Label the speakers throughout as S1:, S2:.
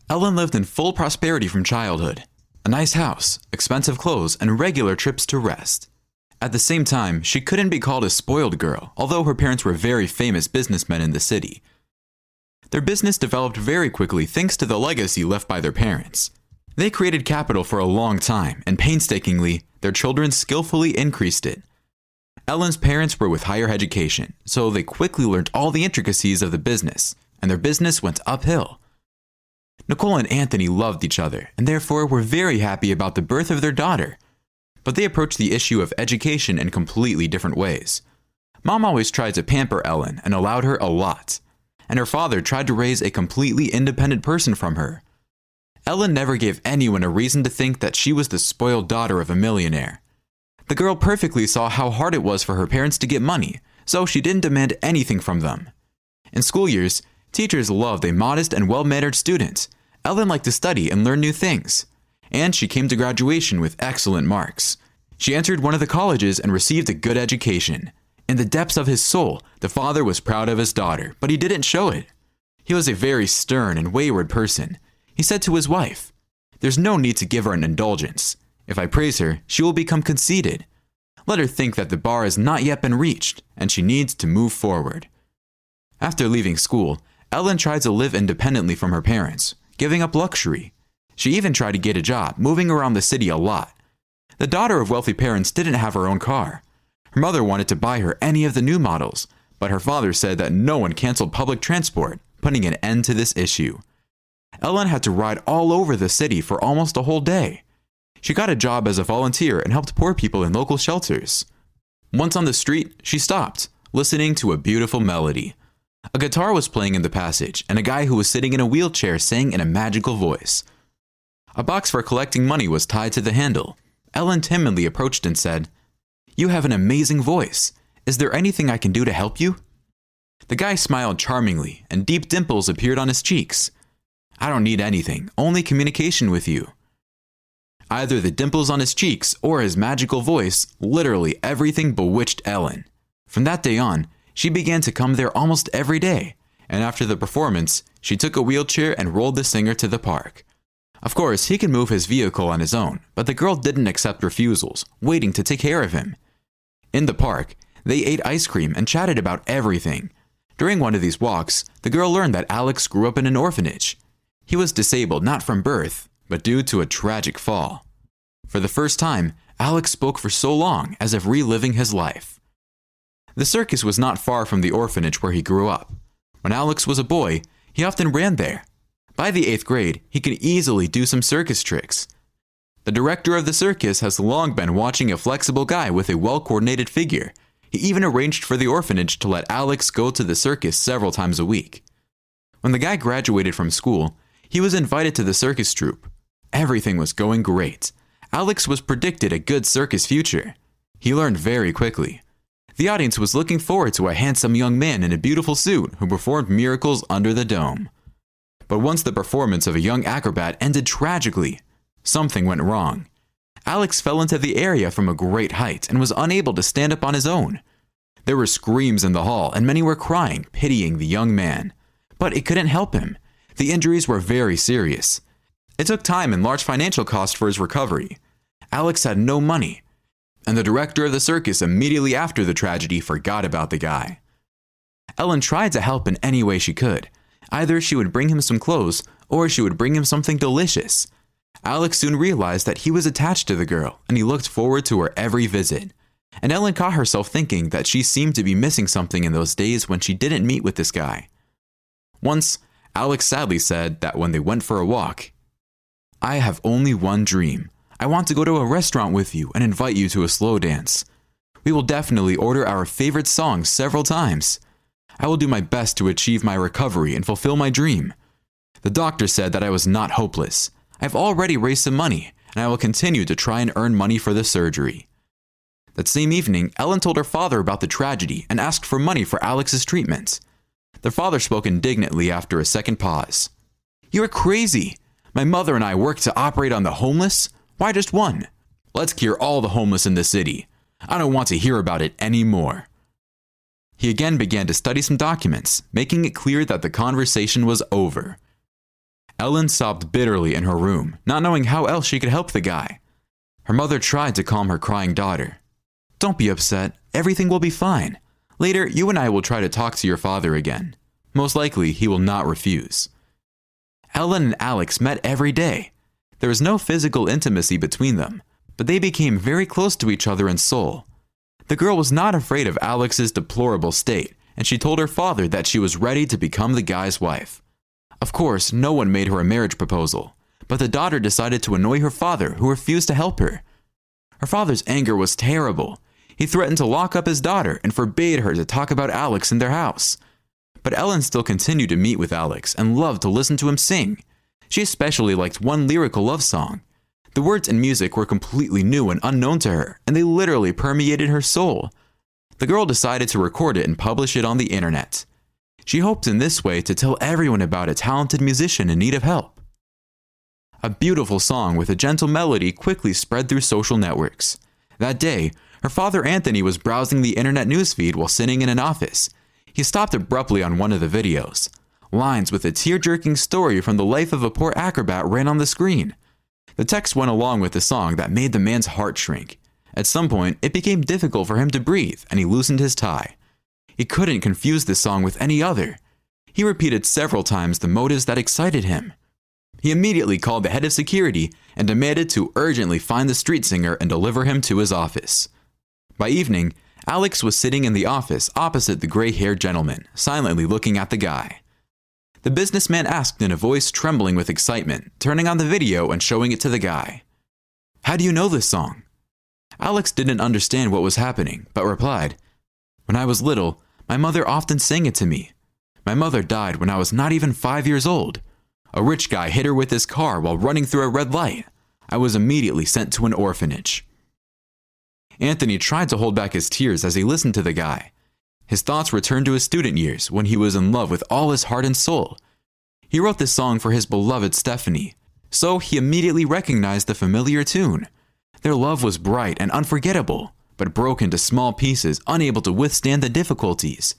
S1: Ellen lived in full prosperity from childhood. A nice house, expensive clothes, and regular trips to rest. At the same time, she couldn't be called a spoiled girl, although her parents were very famous businessmen in the city. Their business developed very quickly thanks to the legacy left by their parents. They created capital for a long time, and painstakingly, their children skillfully increased it. Ellen's parents were with higher education, so they quickly learned all the intricacies of the business, and their business went uphill. Nicole and Anthony loved each other, and therefore were very happy about the birth of their daughter. But they approached the issue of education in completely different ways. Mom always tried to pamper Ellen and allowed her a lot, and her father tried to raise a completely independent person from her. Ellen never gave anyone a reason to think that she was the spoiled daughter of a millionaire. The girl perfectly saw how hard it was for her parents to get money, so she didn't demand anything from them. In school years, teachers loved a modest and well-mannered student. Ellen liked to study and learn new things, and she came to graduation with excellent marks. She entered one of the colleges and received a good education. In the depths of his soul, the father was proud of his daughter, but he didn't show it. He was a very stern and wayward person. He said to his wife, "There's no need to give her an indulgence. If I praise her, she will become conceited. Let her think that the bar has not yet been reached, and she needs to move forward." After leaving school, Ellen tried to live independently from her parents, giving up luxury. She even tried to get a job, moving around the city a lot. The daughter of wealthy parents didn't have her own car. Her mother wanted to buy her any of the new models, but her father said that no one canceled public transport, putting an end to this issue. Ellen had to ride all over the city for almost a whole day. She got a job as a volunteer and helped poor people in local shelters. Once on the street, she stopped, listening to a beautiful melody. A guitar was playing in the passage, and a guy who was sitting in a wheelchair sang in a magical voice. A box for collecting money was tied to the handle. Ellen timidly approached and said, "You have an amazing voice. Is there anything I can do to help you?" The guy smiled charmingly, and deep dimples appeared on his cheeks. "I don't need anything, only communication with you." Either the dimples on his cheeks or his magical voice, literally everything bewitched Ellen. From that day on, she began to come there almost every day, and after the performance, she took a wheelchair and rolled the singer to the park. Of course, he could move his vehicle on his own, but the girl didn't accept refusals, waiting to take care of him. In the park, they ate ice cream and chatted about everything. During one of these walks, the girl learned that Alex grew up in an orphanage. He was disabled not from birth, but due to a tragic fall. For the first time, Alex spoke for so long, as if reliving his life. The circus was not far from the orphanage where he grew up. When Alex was a boy, he often ran there. By the 8th grade, he could easily do some circus tricks. The director of the circus has long been watching a flexible guy with a well-coordinated figure. He even arranged for the orphanage to let Alex go to the circus several times a week. When the guy graduated from school, he was invited to the circus troupe. Everything was going great. Alex was predicted a good circus future. He learned very quickly. The audience was looking forward to a handsome young man in a beautiful suit who performed miracles under the dome. But once the performance of a young acrobat ended tragically, something went wrong. Alex fell into the area from a great height and was unable to stand up on his own. There were screams in the hall and many were crying, pitying the young man. But it couldn't help him. The injuries were very serious. It took time and large financial costs for his recovery. Alex had no money, and the director of the circus immediately after the tragedy forgot about the guy. Ellen tried to help in any way she could. Either she would bring him some clothes, or she would bring him something delicious. Alex soon realized that he was attached to the girl, and he looked forward to her every visit. And Ellen caught herself thinking that she seemed to be missing something in those days when she didn't meet with this guy. Once, Alex sadly said that when they went for a walk, "I have only one dream. I want to go to a restaurant with you and invite you to a slow dance. We will definitely order our favorite songs several times. I will do my best to achieve my recovery and fulfill my dream. The doctor said that I was not hopeless. I've already raised some money, and I will continue to try and earn money for the surgery." That same evening, Ellen told her father about the tragedy and asked for money for Alex's treatment. The father spoke indignantly after a second pause. "You are crazy. My mother and I work to operate on the homeless. Why just one? Let's cure all the homeless in the city. I don't want to hear about it anymore." He again began to study some documents, making it clear that the conversation was over. Ellen sobbed bitterly in her room, not knowing how else she could help the guy. Her mother tried to calm her crying daughter. "Don't be upset. Everything will be fine. Later, you and I will try to talk to your father again. Most likely, he will not refuse." Ellen and Alex met every day. There was no physical intimacy between them, but they became very close to each other in soul. The girl was not afraid of Alex's deplorable state, and she told her father that she was ready to become the guy's wife. Of course, no one made her a marriage proposal, but the daughter decided to annoy her father, who refused to help her. Her father's anger was terrible. He threatened to lock up his daughter and forbade her to talk about Alex in their house. But Ellen still continued to meet with Alex and loved to listen to him sing. She especially liked one lyrical love song. The words and music were completely new and unknown to her, and they literally permeated her soul. The girl decided to record it and publish it on the internet. She hoped in this way to tell everyone about a talented musician in need of help. A beautiful song with a gentle melody quickly spread through social networks. That day, her father Anthony was browsing the internet newsfeed while sitting in an office. He stopped abruptly on one of the videos. Lines with a tear-jerking story from the life of a poor acrobat ran on the screen. The text went along with the song that made the man's heart shrink. At some point, it became difficult for him to breathe, and he loosened his tie. He couldn't confuse this song with any other. He repeated several times the motives that excited him. He immediately called the head of security and demanded to urgently find the street singer and deliver him to his office. By evening, Alex was sitting in the office opposite the gray-haired gentleman, silently looking at the guy. The businessman asked in a voice trembling with excitement, turning on the video and showing it to the guy. "How do you know this song?" Alex didn't understand what was happening, but replied, "When I was little, my mother often sang it to me. My mother died when I was not even 5 years old. A rich guy hit her with his car while running through a red light. I was immediately sent to an orphanage." Anthony tried to hold back his tears as he listened to the guy. His thoughts returned to his student years when he was in love with all his heart and soul. He wrote this song for his beloved Stephanie, so he immediately recognized the familiar tune. Their love was bright and unforgettable, but broke into small pieces, unable to withstand the difficulties.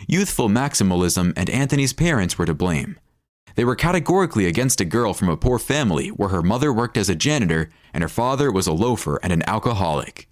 S1: Youthful maximalism and Anthony's parents were to blame. They were categorically against a girl from a poor family where her mother worked as a janitor and her father was a loafer and an alcoholic.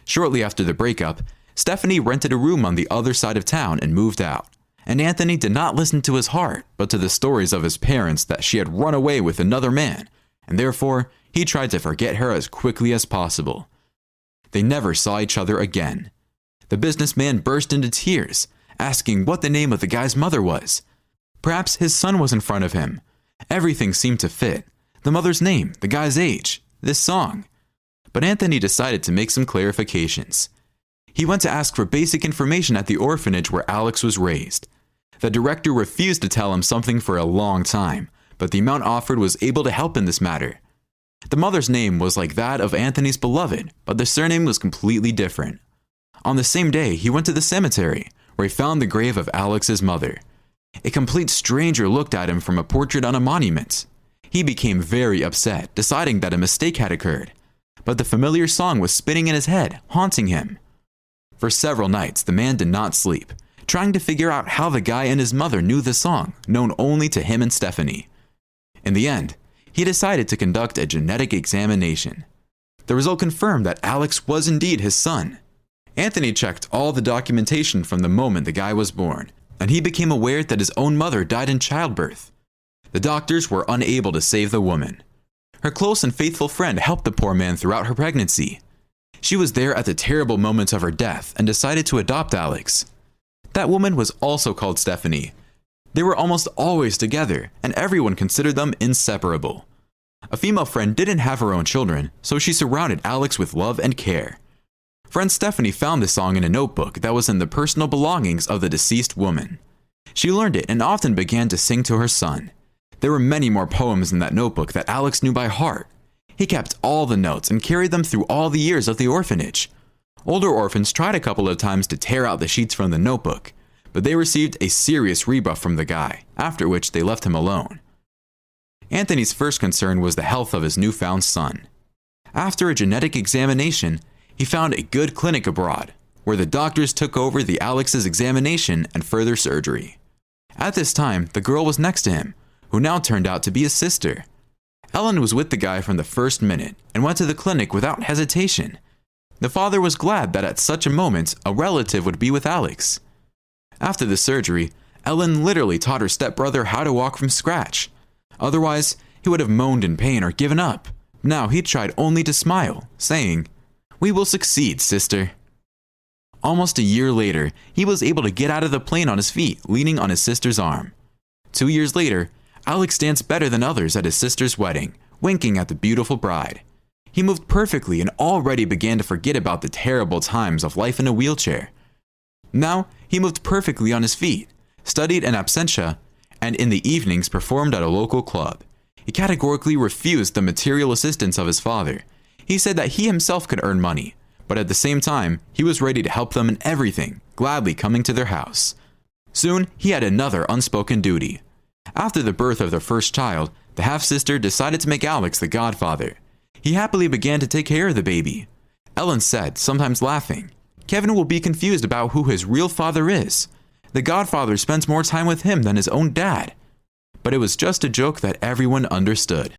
S1: Shortly after the breakup, Stephanie rented a room on the other side of town and moved out. And Anthony did not listen to his heart, but to the stories of his parents that she had run away with another man, and therefore he tried to forget her as quickly as possible. They never saw each other again. The businessman burst into tears, asking what the name of the guy's mother was. Perhaps his son was in front of him. Everything seemed to fit. The mother's name, the guy's age, this song. But Anthony decided to make some clarifications. He went to ask for basic information at the orphanage where Alex was raised. The director refused to tell him something for a long time, but the amount offered was able to help in this matter. The mother's name was like that of Anthony's beloved, but the surname was completely different. On the same day, he went to the cemetery, where he found the grave of Alex's mother. A complete stranger looked at him from a portrait on a monument. He became very upset, deciding that a mistake had occurred. But the familiar song was spinning in his head, haunting him. For several nights, the man did not sleep, trying to figure out how the guy and his mother knew the song, known only to him and Stephanie. In the end, he decided to conduct a genetic examination. The result confirmed that Alex was indeed his son. Anthony checked all the documentation from the moment the guy was born, and he became aware that his own mother died in childbirth. The doctors were unable to save the woman. Her close and faithful friend helped the poor man throughout her pregnancy. She was there at the terrible moment of her death and decided to adopt Alex. That woman was also called Stephanie. They were almost always together, and everyone considered them inseparable. A female friend didn't have her own children, so she surrounded Alex with love and care. Friend Stephanie found the song in a notebook that was in the personal belongings of the deceased woman. She learned it and often began to sing to her son. There were many more poems in that notebook that Alex knew by heart. He kept all the notes and carried them through all the years of the orphanage. Older orphans tried a couple of times to tear out the sheets from the notebook, but they received a serious rebuff from the guy, after which they left him alone. Anthony's first concern was the health of his newfound son. After a genetic examination, he found a good clinic abroad, where the doctors took over the Alex's examination and further surgery. At this time, the girl was next to him, who now turned out to be his sister. Ellen was with the guy from the first minute and went to the clinic without hesitation. The father was glad that at such a moment a relative would be with Alex. After the surgery, Ellen literally taught her stepbrother how to walk from scratch. Otherwise, he would have moaned in pain or given up. Now he tried only to smile, saying, "We will succeed, sister." Almost a year later, he was able to get out of the plane on his feet, leaning on his sister's arm. 2 years later, Alex danced better than others at his sister's wedding, winking at the beautiful bride. He moved perfectly and already began to forget about the terrible times of life in a wheelchair. Now, he moved perfectly on his feet, studied in absentia, and in the evenings performed at a local club. He categorically refused the material assistance of his father. He said that he himself could earn money, but at the same time, he was ready to help them in everything, gladly coming to their house. Soon, he had another unspoken duty. After the birth of their first child, the half-sister decided to make Alex the godfather. He happily began to take care of the baby. Ellen said, sometimes laughing, "Kevin will be confused about who his real father is. The godfather spends more time with him than his own dad." But it was just a joke that everyone understood.